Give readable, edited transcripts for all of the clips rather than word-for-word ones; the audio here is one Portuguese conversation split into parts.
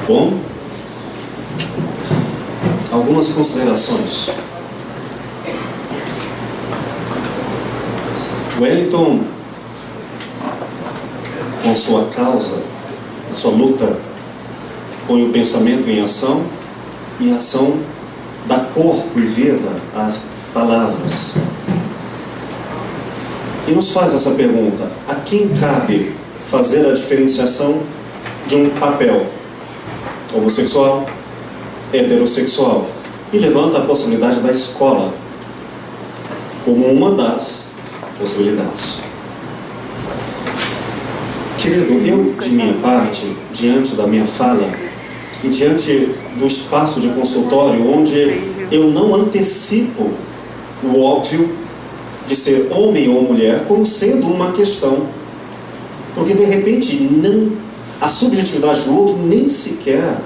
Bom, algumas considerações. Wellington, com sua causa, a sua luta, põe o pensamento em ação, e a ação dá corpo e vida às palavras. E nos faz essa pergunta: a quem cabe fazer a diferenciação de um papel homossexual, heterossexual? E levanta a possibilidade da escola como uma das possibilidades. Querido, eu, de minha parte, diante da minha fala e diante do espaço de consultório, onde eu não antecipo o óbvio de ser homem ou mulher como sendo uma questão, porque de repente a subjetividade do outro nem sequer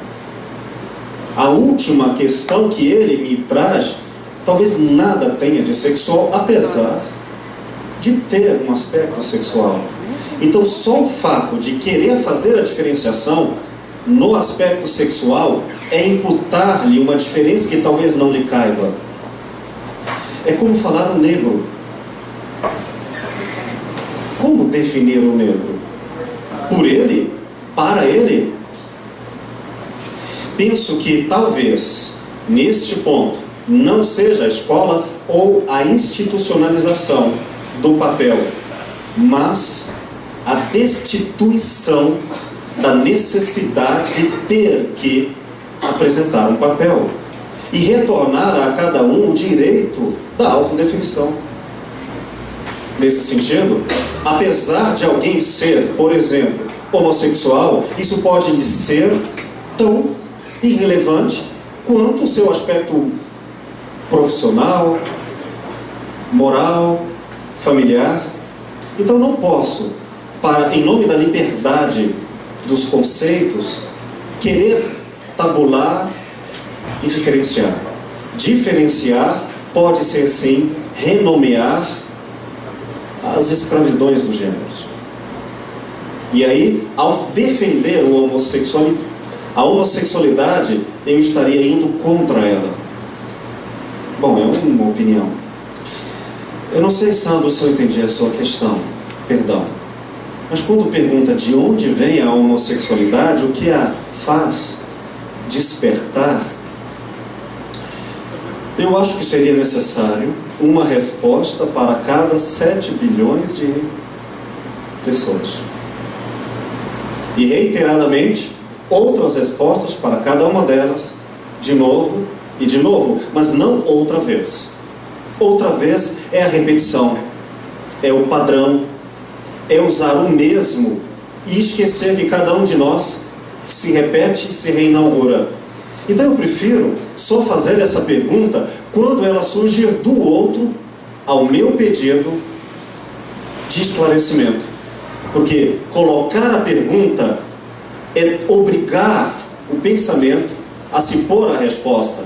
a última questão que ele me traz, talvez nada tenha de sexual, apesar de ter um aspecto sexual. Então só o fato de querer fazer a diferenciação no aspecto sexual é imputar-lhe uma diferença que talvez não lhe caiba. É como falar o negro. Como definir o negro? Por ele? Para ele? Penso que talvez, neste ponto, não seja a escola ou a institucionalização do papel, mas a destituição da necessidade de ter que apresentar um papel e retornar a cada um o direito da autodefinição. Nesse sentido, apesar de alguém ser, por exemplo, homossexual, isso pode lhe ser tão irrelevante quanto o seu aspecto profissional, moral, familiar. Então não posso, em nome da liberdade dos conceitos, querer tabular e diferenciar. Diferenciar pode ser sim renomear as escravidões dos gêneros. E aí, ao defender a homossexualidade, eu estaria indo contra ela. Bom, é uma opinião. Eu não sei, Sandro, se eu entendi a sua questão. Perdão. Mas quando pergunta de onde vem a homossexualidade, o que a faz despertar, eu acho que seria necessário uma resposta para cada 7 bilhões de pessoas. E reiteradamente, outras respostas para cada uma delas, de novo e de novo, mas não outra vez. Outra vez é a repetição, é o padrão, é usar o mesmo e esquecer que cada um de nós se repete e se reinaugura. Então eu prefiro só fazer essa pergunta quando ela surgir do outro ao meu pedido de esclarecimento. Porque colocar a pergunta é obrigar o pensamento a se pôr a resposta.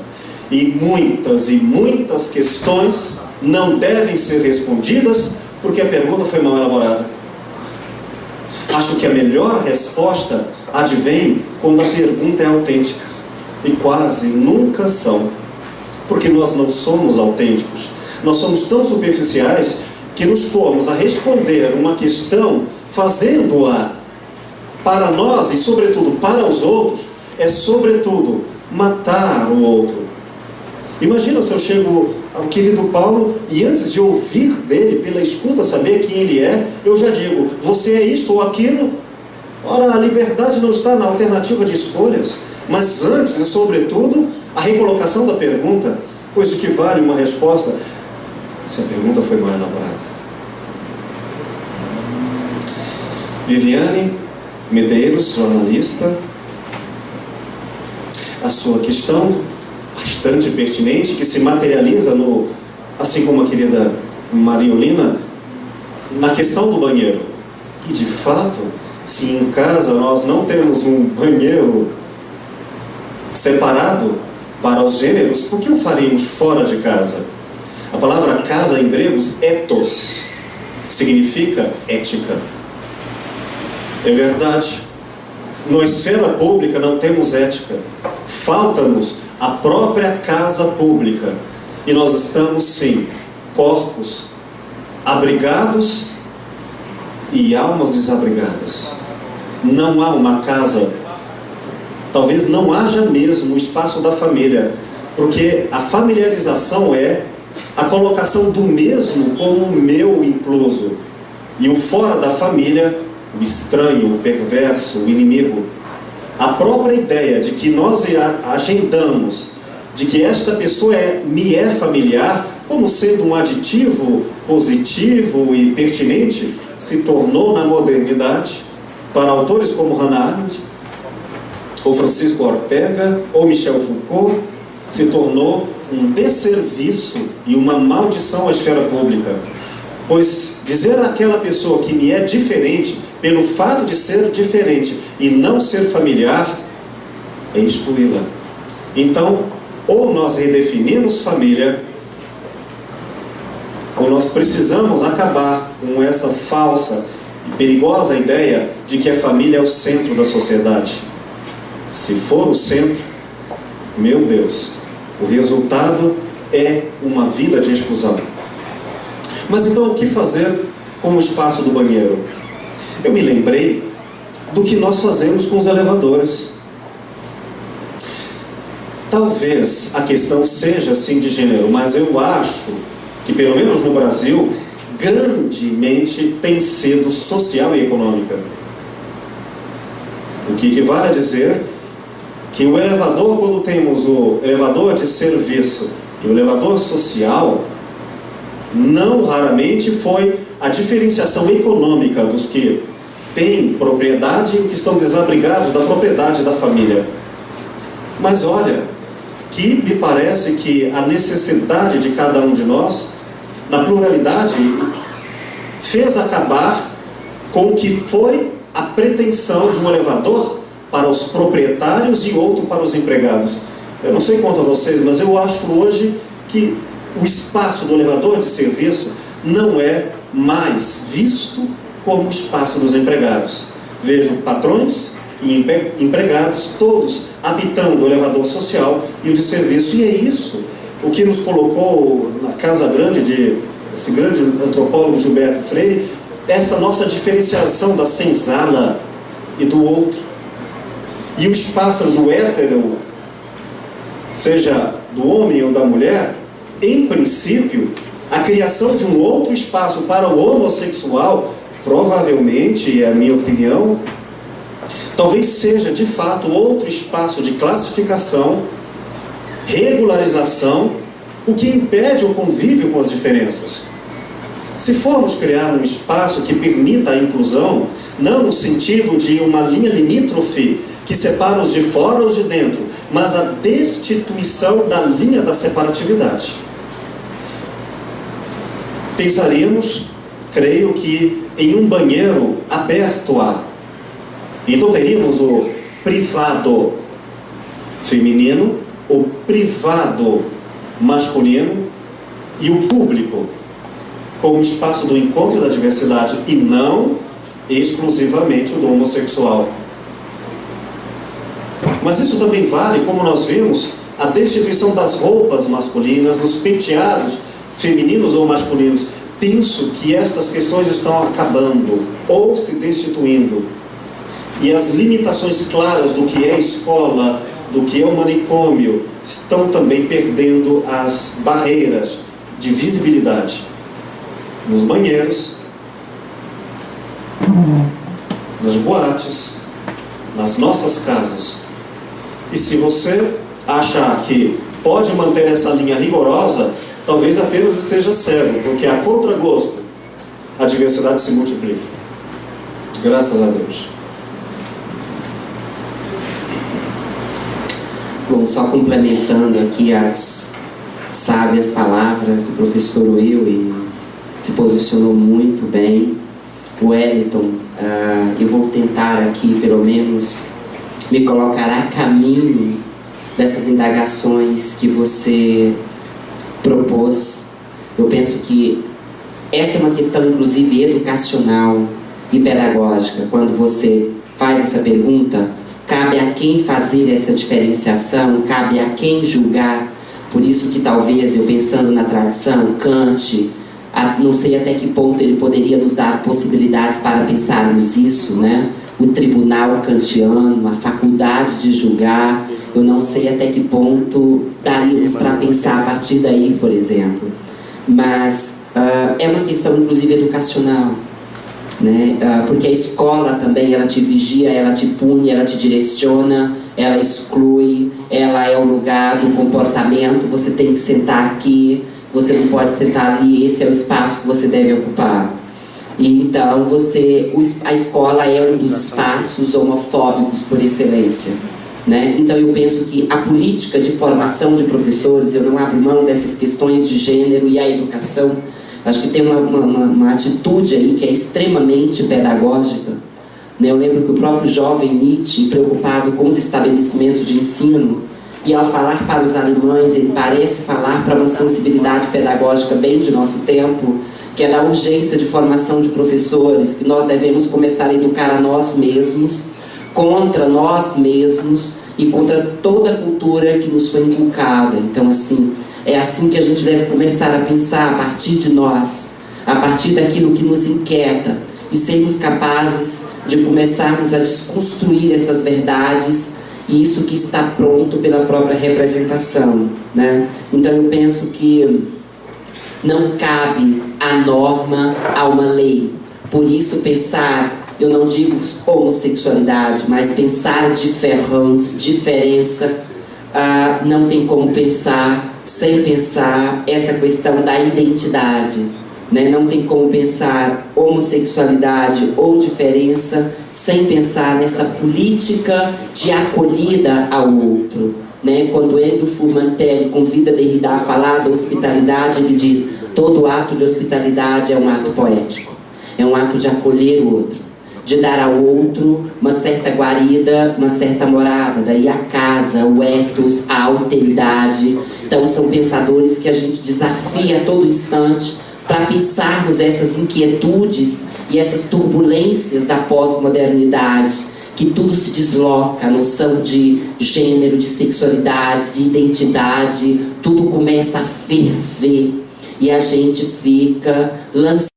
E muitas questões não devem ser respondidas porque a pergunta foi mal elaborada. Acho que a melhor resposta advém quando a pergunta é autêntica. E quase nunca são. Porque nós não somos autênticos. Nós somos tão superficiais que nos pomos a responder uma questão fazendo-a para nós e sobretudo para os outros, é sobretudo matar o outro. Imagina se eu chego ao querido Paulo e antes de ouvir dele, pela escuta, saber quem ele é, eu já digo: você é isto ou aquilo? Ora, a liberdade não está na alternativa de escolhas, mas antes e sobretudo a recolocação da pergunta, pois de que vale uma resposta se a pergunta foi mal elaborada? Viviane Medeiros, jornalista, a sua questão bastante pertinente, que se materializa assim como a querida Mariolina, na questão do banheiro. E de fato, se em casa nós não temos um banheiro separado para os gêneros, por que o faríamos fora de casa? A palavra casa em gregos, ethos, significa ética. É verdade. Na esfera pública não temos ética. Falta-nos a própria casa pública. E nós estamos, sim, corpos abrigados e almas desabrigadas. Não há uma casa, talvez não haja mesmo o espaço da família, porque a familiarização é a colocação do mesmo como o meu incluso, e o fora da família, o estranho, o perverso, o inimigo. A própria ideia de que nós agendamos, de que esta pessoa me é familiar, como sendo um aditivo positivo e pertinente, se tornou na modernidade, para autores como Hannah Arendt, ou Francisco Ortega, ou Michel Foucault, se tornou um desserviço e uma maldição à esfera pública. Pois dizer àquela pessoa que me é diferente, pelo fato de ser diferente e não ser familiar, é excluí-la. Então, ou nós redefinimos família, ou nós precisamos acabar com essa falsa e perigosa ideia de que a família é o centro da sociedade. Se for o centro, meu Deus, o resultado é uma vida de exclusão. Mas então o que fazer com o espaço do banheiro? Eu me lembrei do que nós fazemos com os elevadores. Talvez a questão seja sim de gênero, mas eu acho que, pelo menos no Brasil, grandemente tem sido social e econômica. O que equivale a dizer que o elevador, quando temos o elevador de serviço e o elevador social, não raramente foi a diferenciação econômica dos que têm propriedade e que estão desabrigados da propriedade da família. Mas olha, que me parece que a necessidade de cada um de nós, na pluralidade, fez acabar com o que foi a pretensão de um elevador para os proprietários e outro para os empregados. Eu não sei quanto a vocês, mas eu acho hoje que o espaço do elevador de serviço não é mais visto como o espaço dos empregados. Vejo patrões e empregados todos habitando o elevador social e o de serviço, e é isso o que nos colocou na casa grande esse grande antropólogo Gilberto Freire, essa nossa diferenciação da senzala e do outro. E o espaço do hétero, seja do homem ou da mulher, em princípio, a criação de um outro espaço para o homossexual, provavelmente, é a minha opinião, talvez seja de fato outro espaço de classificação, regularização, o que impede o convívio com as diferenças. Se formos criar um espaço que permita a inclusão, não no sentido de uma linha limítrofe que separa os de fora e os de dentro, mas a destituição da linha da separatividade, pensaríamos, creio que, em um banheiro aberto a. Então teríamos o privado feminino, o privado masculino e o público como espaço do encontro e da diversidade, e não exclusivamente o do homossexual. Mas isso também vale, como nós vimos, a destituição das roupas masculinas, dos penteados femininos ou masculinos. Penso que estas questões estão acabando ou se destituindo. E as limitações claras do que é escola, do que é o manicômio, estão também perdendo as barreiras de visibilidade. Nos banheiros, nas boates, nas nossas casas. E se você achar que pode manter essa linha rigorosa, talvez apenas esteja cego, porque a contragosto a diversidade se multiplica. Graças a Deus. Bom, só complementando aqui as sábias palavras do professor Will, e se posicionou muito bem. Wellington, eu vou tentar aqui, pelo menos, me colocar a caminho dessas indagações que você propôs. Eu penso que essa é uma questão, inclusive, educacional e pedagógica, quando você faz essa pergunta, cabe a quem fazer essa diferenciação, cabe a quem julgar. Por isso que talvez, eu pensando na tradição, Kant, não sei até que ponto ele poderia nos dar possibilidades para pensarmos isso, né? O tribunal kantiano, a faculdade de julgar, eu não sei até que ponto daríamos para pensar a partir daí, por exemplo. Mas é uma questão, inclusive, educacional, né? Porque a escola também, ela te vigia, ela te pune, ela te direciona, ela exclui, ela é o lugar do comportamento, você tem que sentar aqui, você não pode sentar ali, esse é o espaço que você deve ocupar. E então a escola é um dos espaços homofóbicos por excelência, né? Então eu penso que a política de formação de professores, eu não abro mão dessas questões de gênero e a educação, acho que tem uma atitude aí que é extremamente pedagógica, né? Eu lembro que o próprio jovem Nietzsche, preocupado com os estabelecimentos de ensino, e ao falar para os alemães, ele parece falar para uma sensibilidade pedagógica bem de nosso tempo, que é da urgência de formação de professores, que nós devemos começar a educar a nós mesmos, contra nós mesmos e contra toda a cultura que nos foi inculcada. Então, assim, é assim que a gente deve começar a pensar a partir de nós, a partir daquilo que nos inquieta, e sermos capazes de começarmos a desconstruir essas verdades, e isso que está pronto pela própria representação, né? Então eu penso que não cabe a norma a uma lei. Por isso pensar, eu não digo homossexualidade, mas pensar diferença, não tem como pensar sem pensar essa questão da identidade, né? Não tem como pensar homossexualidade ou diferença sem pensar nessa política de acolhida ao outro, né? Quando Andrew Furmantelli convida Derrida a falar da hospitalidade, ele diz: todo ato de hospitalidade é um ato poético, é um ato de acolher o outro, de dar ao outro uma certa guarida, uma certa morada. Daí a casa, o ethos, a alteridade. Então são pensadores que a gente desafia a todo instante para pensarmos essas inquietudes e essas turbulências da pós-modernidade, que tudo se desloca, a noção de gênero, de sexualidade, de identidade, tudo começa a ferver e a gente fica lançado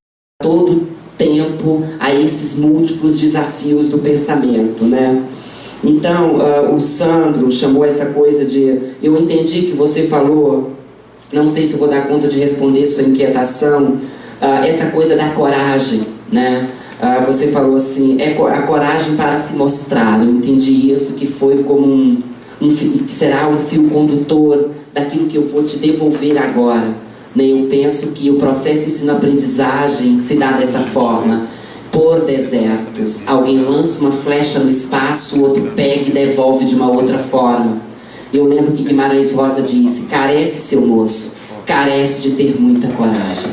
todo tempo a esses múltiplos desafios do pensamento, né? Então, o Sandro chamou essa coisa de... Eu entendi que você falou, não sei se eu vou dar conta de responder sua inquietação, essa coisa da coragem, né? Você falou assim, a coragem para se mostrar. Eu entendi isso, que foi como que será um fio condutor daquilo que eu vou te devolver agora, né? Eu penso que o processo de ensino-aprendizagem se dá dessa forma, por desertos. Alguém lança uma flecha no espaço, o outro pega e devolve de uma outra forma. Eu lembro que Guimarães Rosa disse: carece, seu moço, carece de ter muita coragem,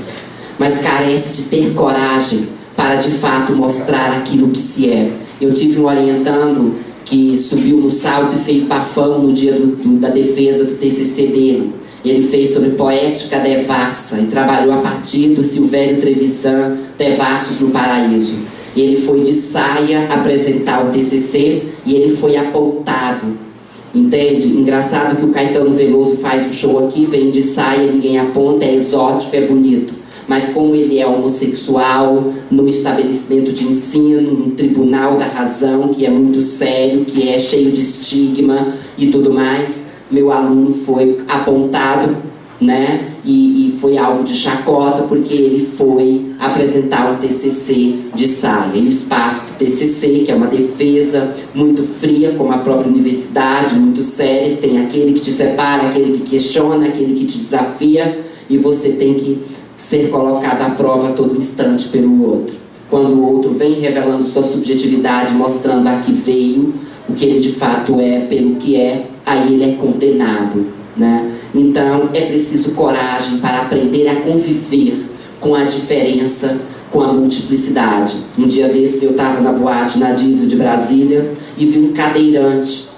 mas carece de ter coragem para de fato mostrar aquilo que se é. Eu tive um orientando que subiu no salto e fez bafão no dia da defesa do TCC dele. Ele fez sobre poética devassa e trabalhou a partir do Silvério Trevisan, Devassos no Paraíso. Ele foi de saia apresentar o TCC e ele foi apontado. Entende? Engraçado que o Caetano Veloso faz um show aqui, vem de saia, ninguém aponta, é exótico, é bonito. Mas como ele é homossexual, no estabelecimento de ensino, no tribunal da razão, que é muito sério, que é cheio de estigma e tudo mais, meu aluno foi apontado, né? E foi alvo de chacota porque ele foi apresentar um TCC de saia. E o espaço do TCC, que é uma defesa muito fria, como a própria universidade, muito séria, tem aquele que te separa, aquele que questiona, aquele que te desafia, e você tem que ser colocado à prova a todo instante pelo outro. Quando o outro vem revelando sua subjetividade, mostrando a que veio, o que ele de fato é, pelo que é, aí ele é condenado, né? Então é preciso coragem para aprender a conviver com a diferença, com a multiplicidade. Um dia desses eu estava na boate na Diesel de Brasília e vi um cadeirante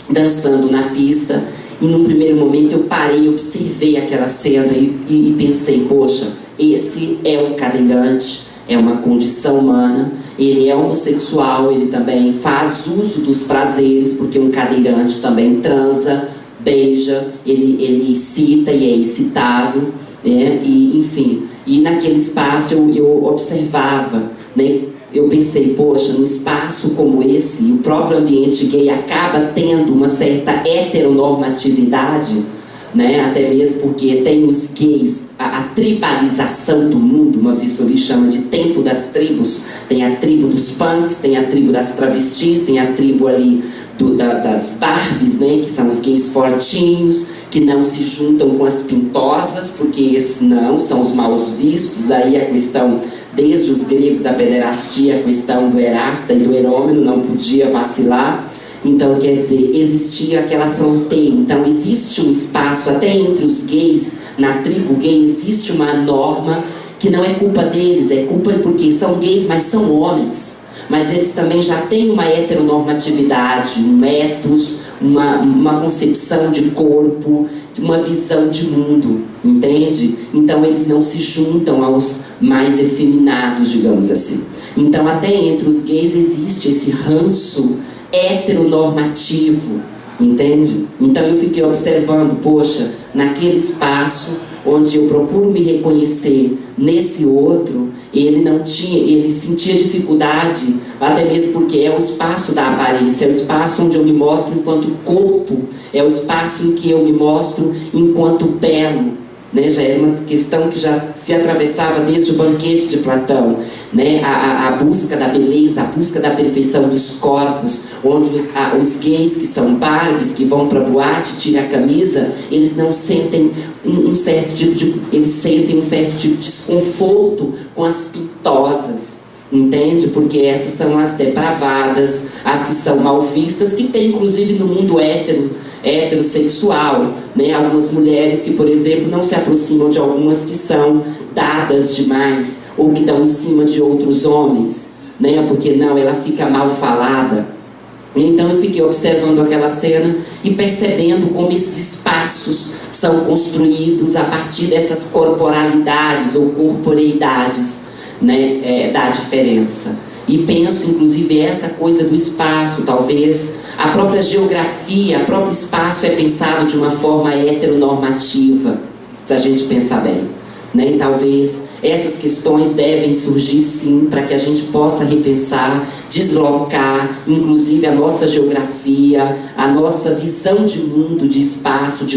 dançando na pista, e no primeiro momento eu parei, observei aquela cena e pensei: poxa, esse é um cadeirante, é uma condição humana, ele é homossexual, ele também faz uso dos prazeres, porque um cadeirante também transa, beija, ele excita e é excitado, né? E, enfim, e naquele espaço eu observava, né? Eu pensei, poxa, num espaço como esse, o próprio ambiente gay acaba tendo uma certa heteronormatividade, né? Até mesmo porque tem os gays, a tribalização do mundo, uma Vissori chama de tempo das tribos. Tem a tribo dos punks, tem a tribo das travestis, tem a tribo ali das Barbies, né? Que são os gays fortinhos, que não se juntam com as pintosas, porque esses não são os maus vistos. Daí a questão, desde os gregos da pederastia, a questão do erasta e do erômeno não podia vacilar. Então, quer dizer, existia aquela fronteira. Então, existe um espaço, até entre os gays, na tribo gay, existe uma norma que não é culpa deles, é culpa porque são gays, mas são homens. Mas eles também já têm uma heteronormatividade, um ethos, uma concepção de corpo, uma visão de mundo, entende? Então, eles não se juntam aos mais efeminados, digamos assim. Então, até entre os gays existe esse ranço heteronormativo, entende? Então eu fiquei observando, poxa, naquele espaço onde eu procuro me reconhecer nesse outro, ele sentia dificuldade, até mesmo porque é o espaço da aparência, é o espaço onde eu me mostro enquanto corpo, é o espaço em que eu me mostro enquanto belo, né? Já era uma questão que já se atravessava desde o banquete de Platão, né? A busca da beleza, a busca da perfeição dos corpos, onde os gays que são Barbies, que vão para a boate, tiram a camisa, eles não sentem um certo tipo de... eles sentem um certo tipo de desconforto com as pintosas, entende? Porque essas são as depravadas, as que são mal vistas, que tem inclusive no mundo heterossexual, né? Algumas mulheres que, por exemplo, não se aproximam de algumas que são dadas demais, ou que dão em cima de outros homens, né? Porque não, ela fica mal falada. Então eu fiquei observando aquela cena e percebendo como esses espaços são construídos a partir dessas corporalidades ou corporeidades, né? Da diferença. E penso, inclusive, essa coisa do espaço, talvez a própria geografia, o próprio espaço é pensado de uma forma heteronormativa, se a gente pensar bem, né? E talvez essas questões devem surgir sim, para que a gente possa repensar, deslocar, inclusive a nossa geografia, a nossa visão de mundo, de espaço, de